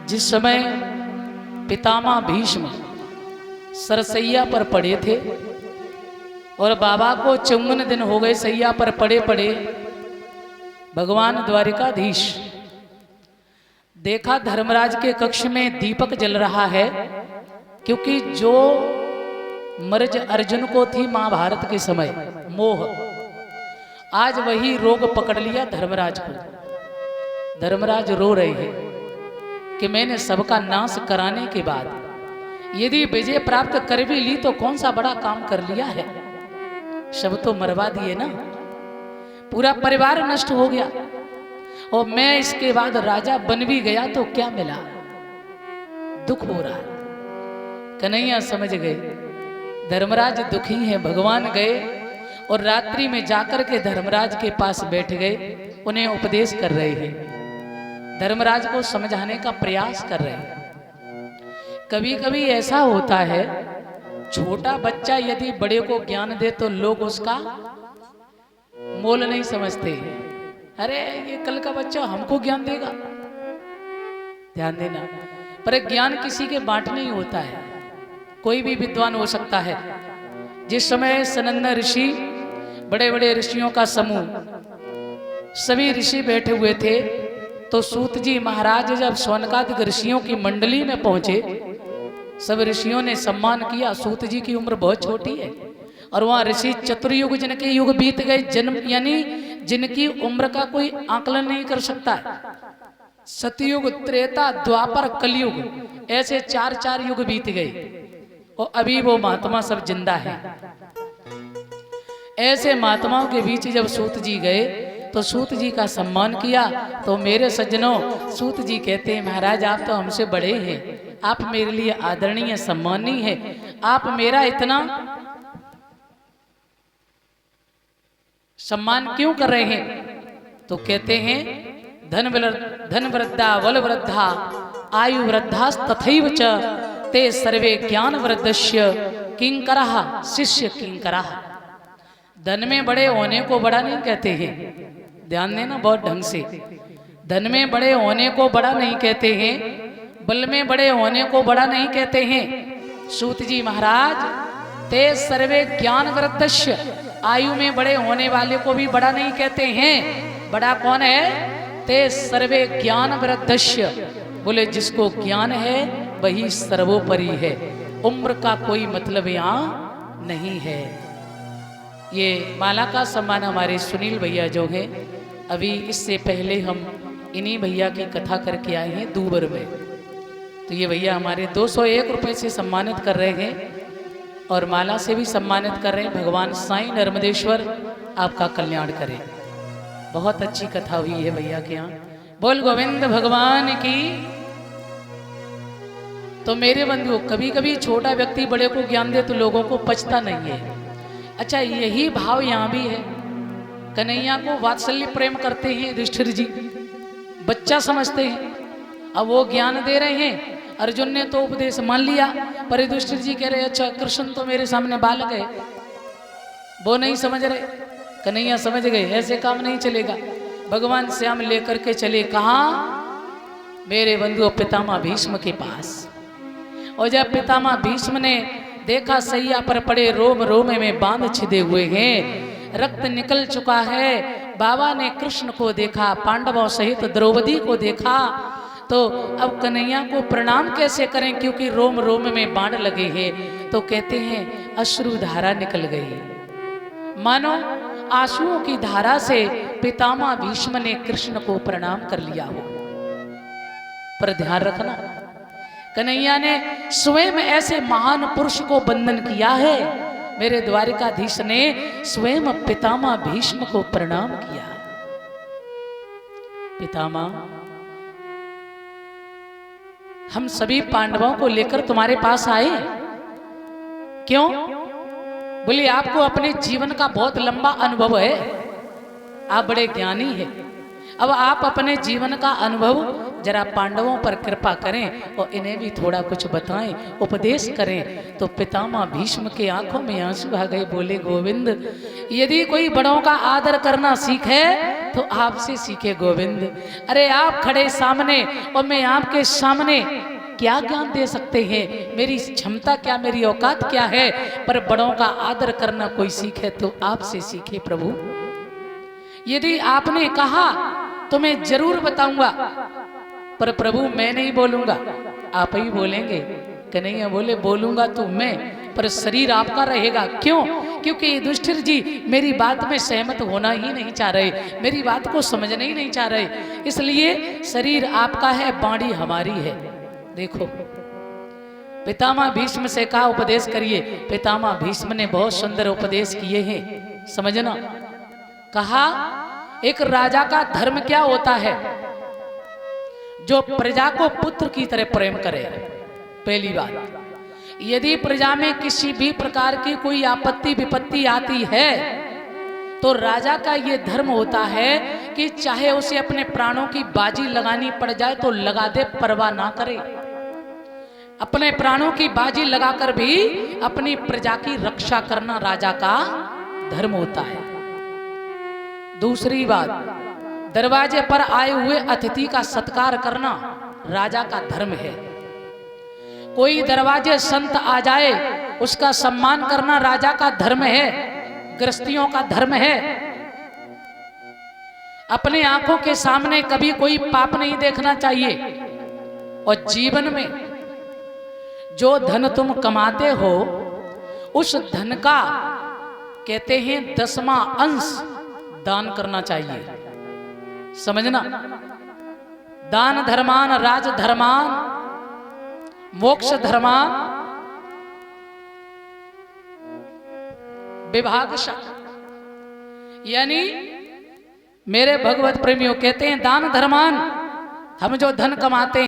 जिस समय पितामह भीष्म सरसैया पर पड़े थे और बाबा को 54 दिन हो गए सैया पर पड़े पड़े, भगवान द्वारिकाधीश देखा धर्मराज के कक्ष में दीपक जल रहा है, क्योंकि जो मर्ज अर्जुन को थी महाभारत के समय मोह, आज वही रोग पकड़ लिया धर्मराज को। धर्मराज रो रहे हैं कि मैंने सबका नाश कराने के बाद यदि विजय प्राप्त कर भी ली तो कौन सा बड़ा काम कर लिया है। सब तो मरवा दिए ना, पूरा परिवार नष्ट हो गया, और मैं इसके बाद राजा बन भी गया तो क्या मिला। दुख हो रहा है। कन्हैया समझ गए धर्मराज दुखी हैं। भगवान गए और रात्रि में जाकर के धर्मराज के पास बैठ गए, उन्हें उपदेश कर रहे हैं, धर्मराज को समझाने का प्रयास कर रहे हैं। कभी कभी ऐसा होता है, छोटा बच्चा यदि बड़े को ज्ञान दे तो लोग उसका मोल नहीं समझते। अरे ये कल का बच्चा हमको ज्ञान देगा, ध्यान देना। पर ज्ञान किसी के बांटने ही होता है, कोई भी विद्वान हो सकता है। जिस समय सनंद ऋषि, बड़े बड़े ऋषियों का समूह, सभी ऋषि बैठे हुए थे, तो सूत जी महाराज जब शौनकादिक ऋषियों की मंडली में पहुंचे, सब ऋषियों ने सम्मान किया। सूत जी की उम्र बहुत छोटी है, और वहां ऋषि चतुर्युग जिनके युग बीत गए, जन्म यानी जिनकी उम्र का कोई आकलन नहीं कर सकता है। सतयुग, त्रेता, द्वापर, कलयुग, ऐसे 4 युग बीत गए, और अभी वो महात्मा सब जिंदा हैं। ऐसे महात्माओं के बीच जब सूत जी गए तो सूत जी का सम्मान किया। तो मेरे सज्जनों, सूत जी कहते हैं महाराज आप तो हमसे बड़े हैं, आप मेरे लिए आदरणीय सम्मानीय है, आप मेरा इतना सम्मान क्यों कर रहे हैं। तो कहते हैं धन वृद्धा बल वृद्धा आयु वृद्धा तथैव च ते सर्वे ज्ञान वृद्धस्य किंकरः शिष्य किंकरः। धन में बड़े होने को बड़ा नहीं कहते हैं, ध्यान देना बहुत ढंग से। धन में बड़े होने को बड़ा नहीं कहते हैं, बल में बड़े होने को बड़ा नहीं कहते हैं। सूत जी महाराज ते सर्वे ज्ञान वृद्धस्य, आयु में बड़े होने वाले को भी बड़ा नहीं कहते हैं। बड़ा कौन है? ते सर्वे ज्ञान वृद्धस्य, बोले जिसको ज्ञान है वही सर्वोपरि है, उम्र का कोई मतलब यहाँ नहीं है। ये माला का सम्मान हमारे सुनील भैया जो है, अभी इससे पहले हम इन्हीं भैया की कथा करके आए हैं दूबर में। तो ये भैया हमारे 201 रुपये से सम्मानित कर रहे हैं, और माला से भी सम्मानित कर रहे हैं। भगवान साईं नर्मदेश्वर आपका कल्याण करें। बहुत अच्छी कथा हुई है भैया के यहाँ। बोल गोविंद भगवान की। तो मेरे बंधुओं, कभी कभी छोटा व्यक्ति बड़े को ज्ञान दे तो लोगों को पचता नहीं है। अच्छा, यही भाव यहाँ भी है। कन्हैया को वात्सल्य प्रेम करते हैं युधिष्ठिर जी, बच्चा समझते हैं। अब वो ज्ञान दे रहे हैं, अर्जुन ने तो उपदेश मान लिया, पर युधिष्ठिर जी कह रहे अच्छा कृष्ण तो मेरे सामने बालक है, वो नहीं समझ रहे। कन्हैया समझ गए ऐसे काम नहीं चलेगा। भगवान श्याम लेकर के चले कहाँ? मेरे बंधुओं पितामह भीष्म के पास। और जब पितामह भीष्म ने देखा सैया पर पड़े रोम रोम में बांध छिदे हुए हैं, रक्त निकल चुका है, बाबा ने कृष्ण को देखा, पांडवों सहित द्रौपदी को देखा, तो अब कन्हैया को प्रणाम कैसे करें, क्योंकि रोम रोम में बाण लगे हैं। तो कहते हैं अश्रु धारा निकल गई, मानो आंसुओं की धारा से पितामह भीष्म ने कृष्ण को प्रणाम कर लिया हो। पर ध्यान रखना, कन्हैया ने स्वयं ऐसे महान पुरुष को बंधन किया है। मेरे द्वारिकाधीश ने स्वयं पितामह भीष्म को प्रणाम किया। पितामह, हम सभी पांडवों को लेकर तुम्हारे पास आए। क्यों? बोले आपको अपने जीवन का बहुत लंबा अनुभव है, आप बड़े ज्ञानी हैं। अब आप अपने जीवन का अनुभव जरा पांडवों पर कृपा करें और इन्हें भी थोड़ा कुछ बताएं, उपदेश करें। तो पितामह भीष्म के आंखों में आंसू आ गए। बोले गोविंद, यदि कोई बड़ों का आदर करना सीखे तो आपसे सीखे गोविंद। अरे आप खड़े सामने और मैं आपके सामने क्या ज्ञान दे सकते हैं, मेरी क्षमता क्या, मेरी औकात क्या है। पर बड़ों का आदर करना कोई सीखे तो आपसे सीखे प्रभु। यदि आपने कहा तो मैं जरूर बताऊंगा, पर प्रभु मैं नहीं बोलूंगा, आप ही बोलेंगे। कन्हैया बोले बोलूंगा तो मैं, पर शरीर आपका रहेगा। क्यों? क्योंकि युधिष्ठिर जी मेरी बात में सहमत होना ही नहीं चाह रहे, मेरी बात को समझना ही नहीं चाह रहे। इसलिए शरीर आपका है, वाणी हमारी है। देखो पितामह भीष्म से कहा उपदेश करिए, पितामह भीष्म ने बहुत सुंदर उपदेश किए हैं, समझना। कहा एक राजा का धर्म क्या होता है, जो प्रजा को पुत्र की तरह प्रेम करे। पहली बात, यदि प्रजा में किसी भी प्रकार की कोई आपत्ति विपत्ति आती है तो राजा का ये धर्म होता है कि चाहे उसे अपने प्राणों की बाजी लगानी पड़ जाए तो लगा दे, परवाह ना करे। अपने प्राणों की बाजी लगाकर भी अपनी प्रजा की रक्षा करना राजा का धर्म होता है। दूसरी बात, दरवाजे पर आए हुए अतिथि का सत्कार करना राजा का धर्म है। कोई दरवाजे संत आ जाए उसका सम्मान करना राजा का धर्म है, गृहस्थियों का धर्म है। अपने आंखों के सामने कभी कोई पाप नहीं देखना चाहिए। और जीवन में जो धन तुम कमाते हो उस धन का कहते हैं 10वां अंश दान करना चाहिए, समझना। दान धर्मान राज धर्मान मोक्ष धर्मान विभागश, यानी मेरे भगवत प्रेमियों कहते हैं दान धर्मान, हम जो धन कमाते हैं